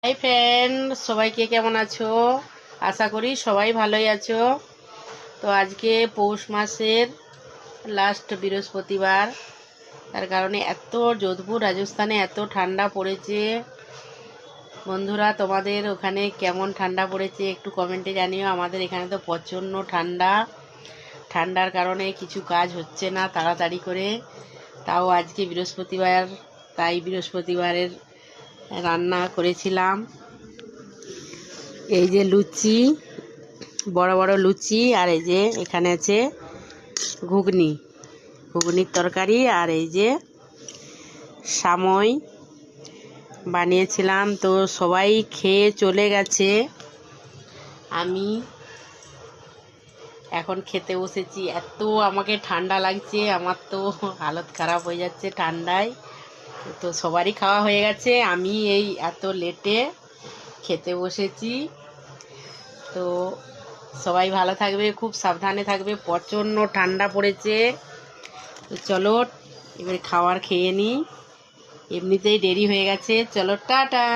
Hi friend, সবাই কে কেমন আছো? আশা করি সবাই ভালোই আছো। তো আজকে পৌষ মাসের লাস্ট বৃহস্পতিবার, তার কারণে এত যোধপুর রাজস্থানে এত ঠান্ডা পড়েছে। বন্ধুরা, তোমাদের ওখানে কেমন ঠান্ডা পড়েছে একটু কমেন্টে জানিও। আমাদের এখানে তো প্রচণ্ড ঠান্ডা। ঠান্ডার কারণে কিছু কাজ হচ্ছে না তাড়াতাড়ি করে। তাও আজকে বৃহস্পতিবার, তাই বৃহস্পতিবারের রান্না করেছিলাম এই যে লুচি, বড় বড় লুচি, আর এই যে এখানে আছে ঘুগনির তরকারি, আর এই যে সাময় বানিয়েছিলাম। তো সবাই খেয়ে চলে গেছে, আমি এখন খেতে বসেছি। এত আমাকে ঠান্ডা লাগছে, আমার তো হালত খারাপ হয়ে যাচ্ছে ঠান্ডায়। তো সবারই খাওয়া হয়ে গেছে, আমি এই এত লেটে খেতে বসেছি। তো সবাই ভালো থাকবে, খুব সাবধানে থাকবে, প্রচণ্ড ঠান্ডা পড়েছে। তো চলো এবারে খাবার খেয়ে নিই, এমনিতেই দেরি হয়ে গেছে। চলো টাটা।